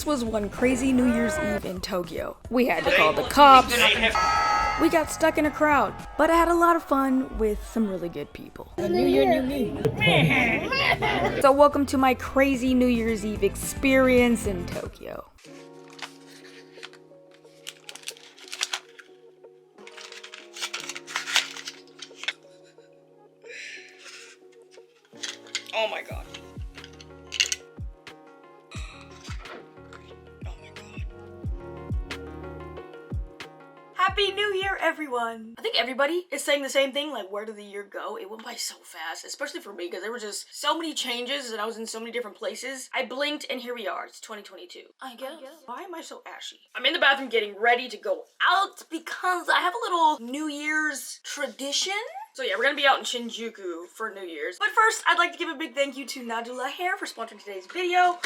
was one crazy New Year's Eve in Tokyo. We had to call the cops. We got stuck in a crowd, but I had a lot of fun with some really good people. New Year, new me. So welcome to my crazy New Year's Eve experience in Tokyo. Oh my god. Happy New Year, everyone! I think everybody is saying the same thing, like, where did the year go? It went by so fast, especially for me, because there were just so many changes and I was in so many different places. I blinked and here we are, it's 2022. I guess. Why am I so ashy? I'm in the bathroom getting ready to go out because I have a little New Year's tradition. So yeah, we're gonna be out in Shinjuku for New Year's. But first, I'd like to give a big thank you to Nadulatb for sponsoring today's video.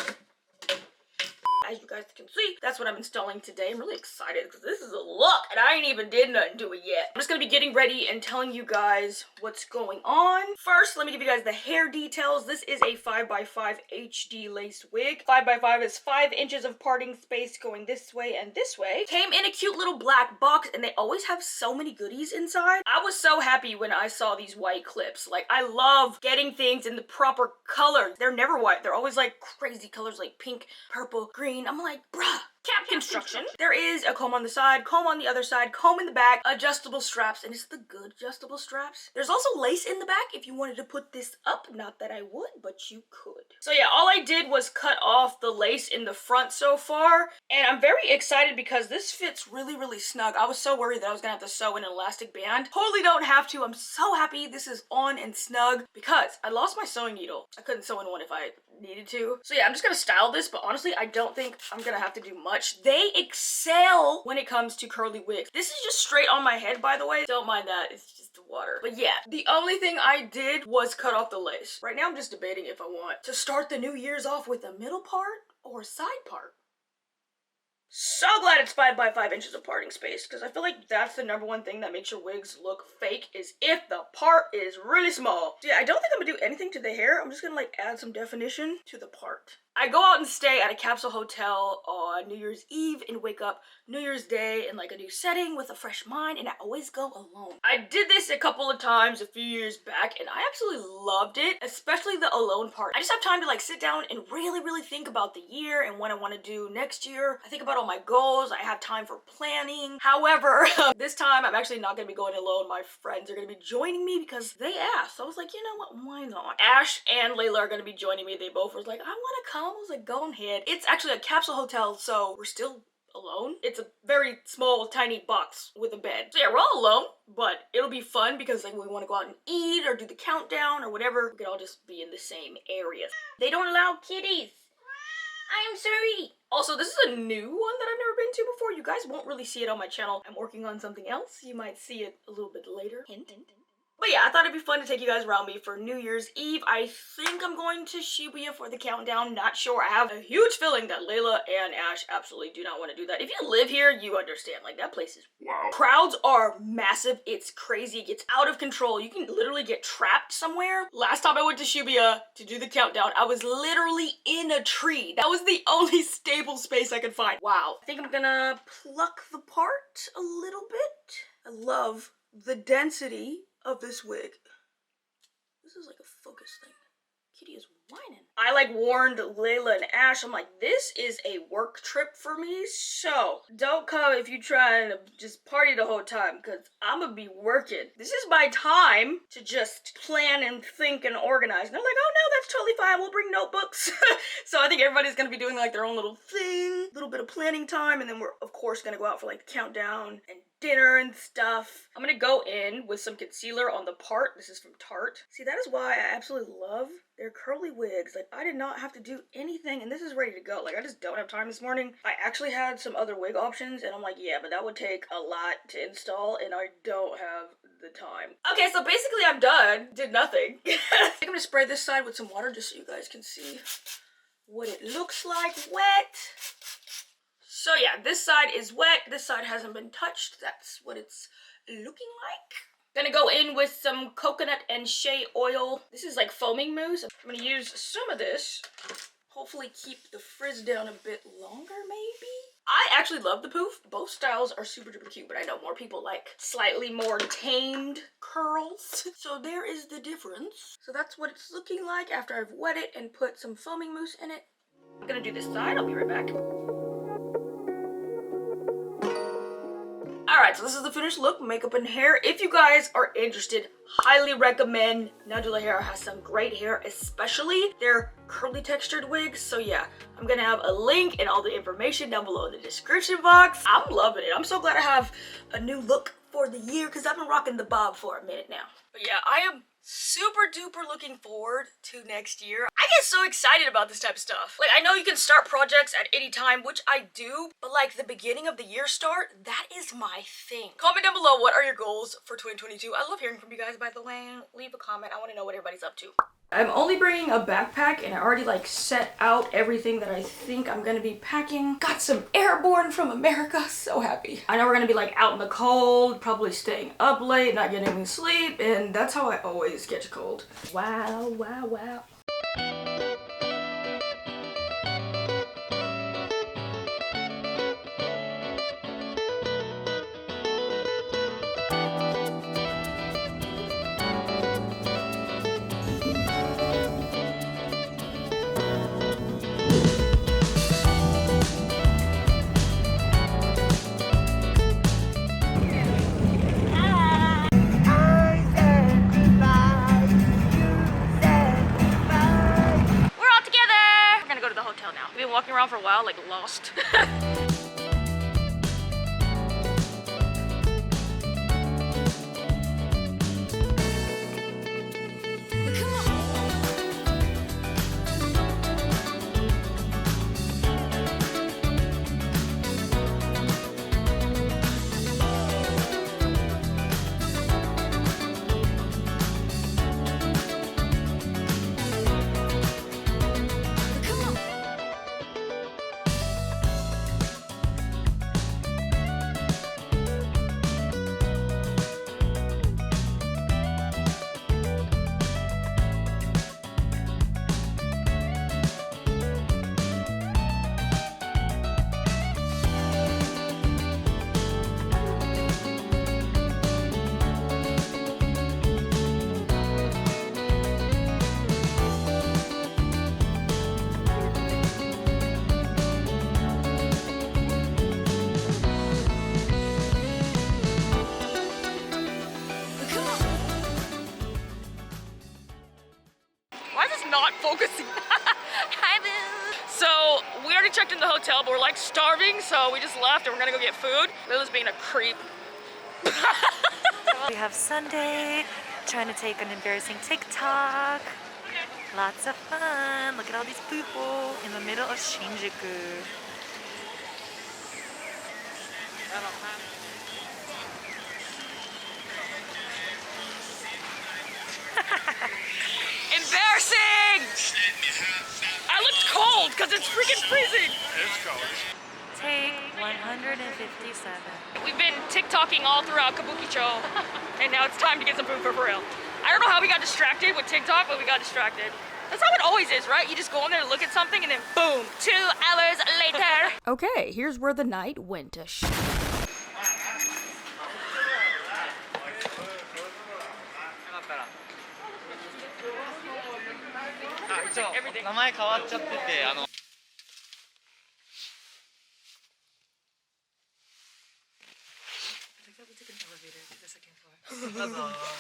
As you guys can see, that's what I'm installing today. I'm really excited because this is a look and I ain't even did nothing to it yet. I'm just gonna be getting ready and telling you guys what's going on. First, let me give you guys the hair details. This is a 5x5 HD lace wig. 5x5 is 5 inches of parting space going this way and this way. Came in a cute little black box and they always have so many goodies inside. I was so happy when I saw these white clips. Like, I love getting things in the proper color. They're never white. They're always like crazy colors like pink, purple, green. I'm like, bruh. Cap construction. There is a comb on the side, comb on the other side, comb in the back, adjustable straps, and it's the good adjustable straps. There's also lace in the back if you wanted to put this up. Not that I would, but you could. So yeah, all I did was cut off the lace in the front so far, and I'm very excited because this fits really, really snug. I was so worried that I was gonna have to sew an elastic band. Totally don't have to. I'm so happy this is on and snug because I lost my sewing needle. I couldn't sew in one if I needed to. So yeah, I'm just gonna style this, but honestly, I don't think I'm gonna have to do much. They excel when it comes to curly wigs. This is just straight on my head, by the way. Don't mind that, it's just the water. But yeah, the only thing I did was cut off the lace. Right now I'm just debating if I want to start the New Year's off with a middle part or a side part. So glad it's 5x5 inches of parting space because I feel like that's the #1 thing that makes your wigs look fake is if the part is really small. So yeah, I don't think I'm gonna do anything to the hair. I'm just gonna like add some definition to the part. I go out and stay at a capsule hotel on New Year's Eve and wake up New Year's Day in like a new setting with a fresh mind, and I always go alone. I did this a couple of times a few years back and I absolutely loved it, especially the alone part. I just have time to like sit down and really think about the year and what I want to do next year. I think about all my goals. I have time for planning. However, this time I'm actually not gonna be going alone. My friends are gonna be joining me because they asked. So I was like, you know what, why not? Ash and Layla are gonna be joining me. They both were like, I want to come. I was like, go ahead. It's actually a capsule hotel, so we're still alone. It's a very small, tiny box with a bed. So yeah, we're all alone, but it'll be fun because like when we want to go out and eat or do the countdown or whatever, we could all just be in the same area. They don't allow kitties. I am sorry. Also, this is a new one that I've never been to before. You guys won't really see it on my channel. I'm working on something else. You might see it a little bit later. Hint, hint. But yeah, I thought it'd be fun to take you guys around me for New Year's Eve. I think I'm going to Shibuya for the countdown. Not sure. I have a huge feeling that Layla and Ash absolutely do not want to do that. If you live here, you understand. Like, that place is wow. Crowds are massive. It's crazy. It gets out of control. You can literally get trapped somewhere. Last time I went to Shibuya to do the countdown, I was literally in a tree. That was the only stable space I could find. Wow. I think I'm gonna pluck the part a little bit. I love the density of this wig. This is like a focus thing. Kitty is whining. I like warned Layla and Ash. I'm like, this is a work trip for me, so don't come if you try to just party the whole time because I'm gonna be working. This is my time to just plan and think and organize. And they're like, oh no, that's totally fine. We'll bring notebooks. So I think everybody's gonna be doing like their own little thing, little bit of planning time, and then we're of course gonna go out for like the countdown and dinner and stuff. I'm gonna go in with some concealer on the part. This is from Tarte. See, that is why I absolutely love their curly wigs. Like, I did not have to do anything and this is ready to go. Like, I just don't have time this morning. I actually had some other wig options and I'm like, yeah, but that would take a lot to install and I don't have the time. Okay, so basically I'm done. Did nothing. I think I'm gonna spray this side with some water just so you guys can see what it looks like wet. So yeah, this side is wet, this side hasn't been touched. That's what it's looking like. Gonna go in with some coconut and shea oil. This is like foaming mousse. I'm gonna use some of this hopefully keep the frizz down a bit longer, maybe? I actually love the poof. Both styles are super duper cute, but I know more people like slightly more tamed curls. So there is the difference. So that's what it's looking like after I've wet it and put some foaming mousse in it. I'm gonna do this side, I'll be right back. Alright, so this is the finished look, makeup and hair. If you guys are interested, highly recommend Nadula Hair has some great hair, especially their curly textured wigs. So yeah, I'm gonna have a link and all the information down below in the description box. I'm loving it. I'm so glad I have a new look for the year because I've been rocking the bob for a minute now. But yeah, I am super duper looking forward to next year. I get so excited about this type of stuff. Like, I know you can start projects at any time, which I do, but like the beginning of the year start, that is my thing. Comment down below, what are your goals for 2022? I love hearing from you guys, by the way. Leave a comment. I want to know what everybody's up to. I'm only bringing a backpack and I already like set out everything that I think I'm gonna be packing. Got some airborne from America, so happy. I know we're gonna be like out in the cold, probably staying up late, not getting any sleep, and that's how I always catch a cold. Wow, wow, wow. Walking around for a while, like lost. Focusing. Hi, boo. So we already checked in the hotel, but we're like starving, so we just left and we're gonna go get food. Lila's being a creep. We have Sundai trying to take an embarrassing TikTok. Lots of fun. Look at all these people in the middle of Shinjuku. Embarrassing! I looked cold because it's freaking freezing. It's cold. Take 157. We've been TikToking all throughout Kabukicho, and now it's time to get some food for real. I don't know how we got distracted with TikTok, but we got distracted. That's how it always is, right? You just go in there, look at something, and then boom, 2 hours later. Okay, here's where the night went to shit. Everything. 名前変わっちゃってて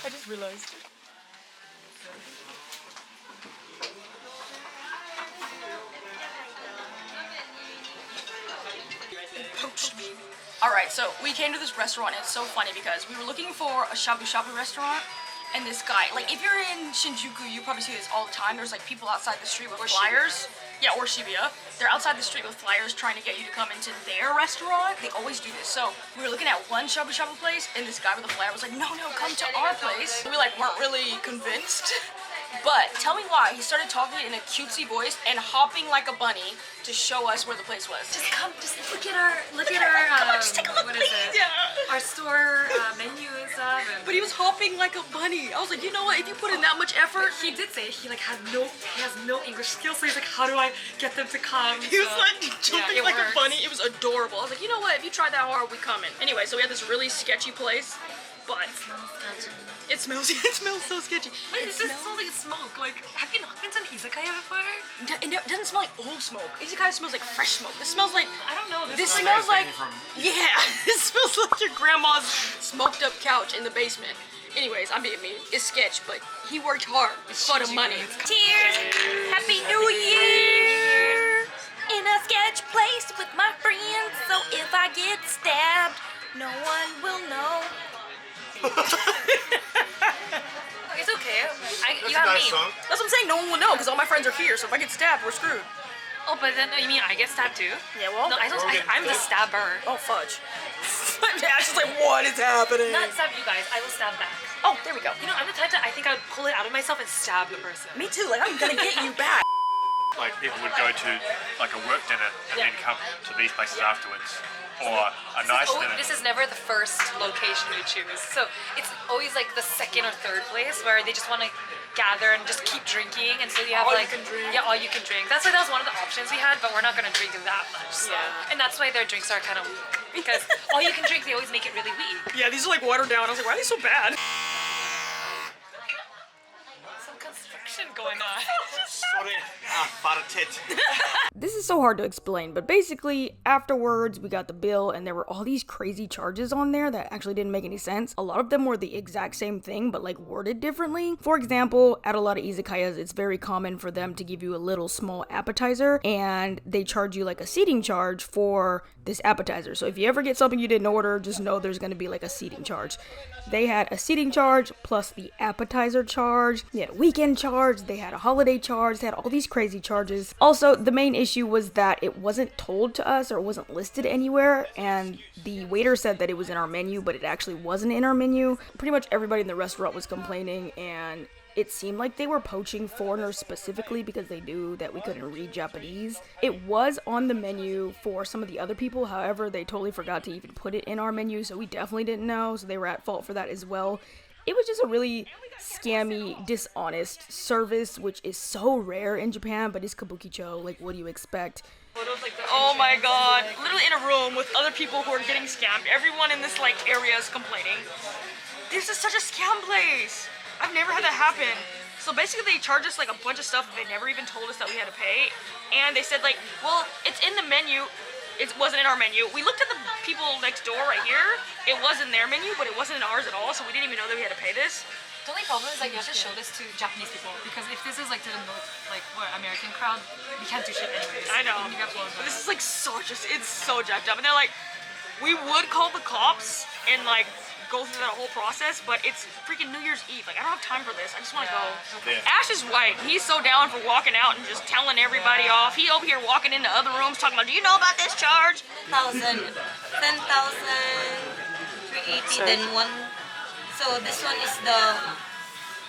I just realized. Poached me. Alright, so we came to this restaurant and it's so funny because we were looking for a shabu shabu restaurant. And this guy, like if you're in Shinjuku, you probably see this all the time. There's like people outside the street with flyers. Yeah, or Shibuya. They're outside the street with flyers trying to get you to come into their restaurant. They always do this. So we were looking at one shabu shabu place and this guy with the flyer was like, no, come to our place. We like weren't really convinced. But tell me why he started talking in a cutesy voice and hopping like a bunny to show us where the place was. Just come, just look at our, Come on, just take a look, what please. is it? Our store menu and stuff. And But he was hopping like a bunny. I was like, you know what? If you put in that much effort, he did say he like has no English skills, so he's like, how do I get them to come? he was like jumping it like works. a bunny. It was adorable. I was like, you know what? If you try that hard, we coming. Anyway, so we had this really sketchy place, but it smells so sketchy. Wait, this smells like smoke. Like, have you not been to an izakaya before? It doesn't smell like old smoke. It kind of smells like fresh smoke. This smells like, I don't know. this smells like, yeah, it smells like your grandma's smoked up couch in the basement. Anyways, I'm being mean. It's sketch, but he worked hard for the money. Cheers! Happy New Year! In a sketch place with my friends, so if I get stabbed, no one will know. It's okay. You got me. That's what I'm saying. No one will know because all my friends are here. So if I get stabbed, we're screwed. Oh, but then you mean I get stabbed too? Yeah, well. No, I don't. I'm the stabber. Oh fudge. Yeah, she's like, what is happening? Not stab you guys. I will stab back. Oh, there we go. You know, I'm the type that I think I would pull it out of myself and stab the person. Me too. Like I'm gonna get you back. Like people would go to like a work dinner and then come to these places afterwards, or a nice dinner. This is never the first location you choose. So it's always like the second or third place where they just want to gather and just keep drinking, and so you have all you can drink. Yeah, all you can drink. That's why that was one of the options we had, but we're not gonna drink that much. So. Yeah. And that's why their drinks are kind of weak because all you can drink, they always make it really weak. Yeah, these are like watered down. I was like, why are they so bad? Some construction going on. This is so hard to explain, but basically afterwards we got the bill and there were all these crazy charges on there that actually didn't make any sense. A lot of them were the exact same thing but like worded differently. For example, at a lot of izakayas it's very common for them to give you a little small appetizer and they charge you like a seating charge for this appetizer. So if you ever get something you didn't order, just know there's going to be like a seating charge. They had a seating charge plus the appetizer charge. They had a weekend charge. They had a holiday charge. They had all these crazy charges. Also, the main issue was that it wasn't told to us or it wasn't listed anywhere. And the waiter said that it was in our menu, but it actually wasn't in our menu. Pretty much everybody in the restaurant was complaining and it seemed like they were poaching foreigners specifically because they knew that we couldn't read Japanese. It was on the menu for some of the other people, however, they totally forgot to even put it in our menu, so we definitely didn't know, so they were at fault for that as well. It was just a really scammy, dishonest service, which is so rare in Japan, but it's kabukicho, like what do you expect? Oh my god, literally in a room with other people who are getting scammed. Everyone in this like area is complaining. This is such a scam place. I've never had that happen. So basically they charged us like a bunch of stuff that they never even told us that we had to pay. And they said like, well, it's in the menu. It wasn't in our menu. We looked at the people next door right here. It was in their menu, but it wasn't in ours at all. So we didn't even know that we had to pay this. The only problem is like you have to show this to Japanese people because if this is like to the like what American crowd, we can't do shit anyways. I know. You get blown But this is like it's so jacked up. And they're like, we would call the cops and like go through that whole process, but it's freaking New Year's Eve. Like, I don't have time for this. I just want to go. Yeah. Ash is white. He's so down for walking out and just telling everybody off. He over here walking into other rooms talking about, do you know about this charge? 10,000, 10,380, then one. So this one is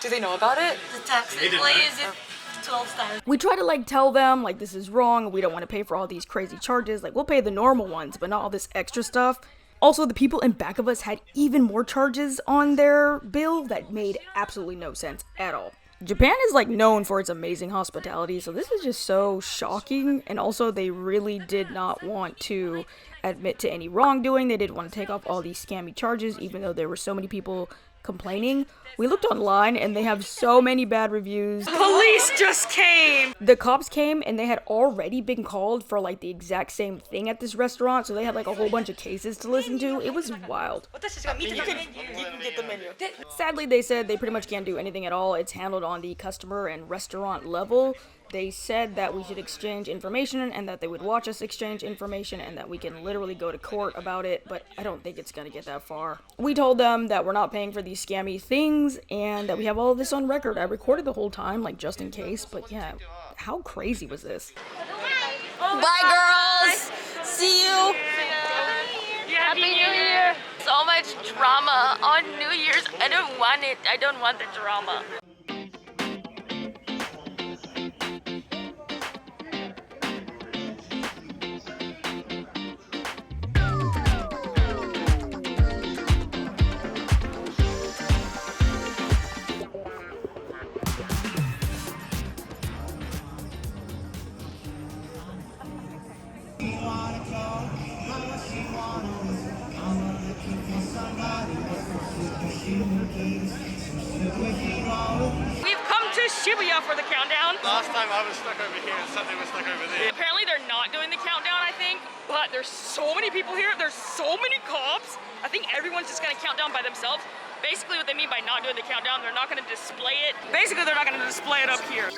Do they know about it? the tax. Why is it 12 stars? We try to like tell them like this is wrong. We don't want to pay for all these crazy charges. Like we'll pay the normal ones, but not all this extra stuff. Also, the people in back of us had even more charges on their bill that made absolutely no sense at all. Japan is like known for its amazing hospitality, so this is just so shocking. And also, they really did not want to admit to any wrongdoing. They didn't want to take off all these scammy charges, even though there were so many people complaining. We looked online and they have so many bad reviews. Police just came! The cops came and they had already been called for like the exact same thing at this restaurant, so they had like a whole bunch of cases to listen to. It was wild. You can get the menu. Sadly, they said they pretty much can't do anything at all. It's handled on the customer and restaurant level. They said that we should exchange information and that they would watch us exchange information and that we can literally go to court about it, but I don't think it's gonna get that far. We told them that we're not paying for these scammy things and that we have all of this on record. I recorded the whole time, like just in case, but yeah, how crazy was this? Bye, girls. See you. Happy New Year! So much drama on New Year's. I don't want it. I don't want the drama. We've come to Shibuya for the countdown. Last time I was stuck over here and Sunday was stuck over there. Apparently they're not doing the countdown, I think, but there's so many people here. There's so many cops. I think everyone's just gonna count down by themselves. Basically what they mean by not doing the countdown, they're not gonna display it. Basically they're not gonna display it up here.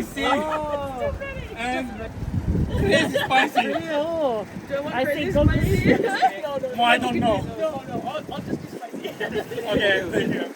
spicy. And crazy spicy. I think go spicy. Well, I don't know. No, I'll just do spicy. Okay, thank you.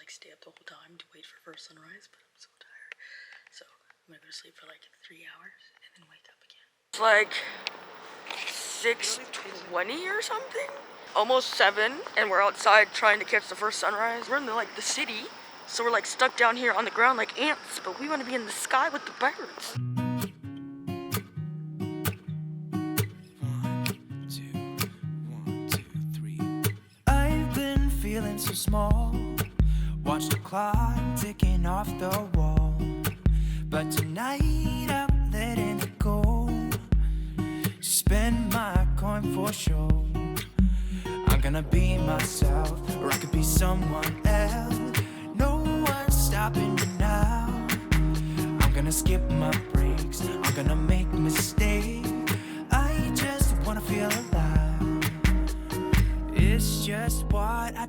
Stay up the whole time to wait for first sunrise, but I'm so tired. So I'm gonna go to sleep for like 3 hours and then wake up again. It's like 6:20 or something, almost 7, and we're outside trying to catch the first sunrise. We're in the city, so we're like stuck down here on the ground like ants, but we want to be in the sky with the birds. I've been feeling so small. Watch the clock ticking off the wall, but tonight I'm letting it go. Spend my coin for sure. I'm gonna be myself, or I could be someone else. No one's stopping me now. I'm gonna skip my breaks, I'm gonna make mistakes. I just wanna feel alive. It's just what I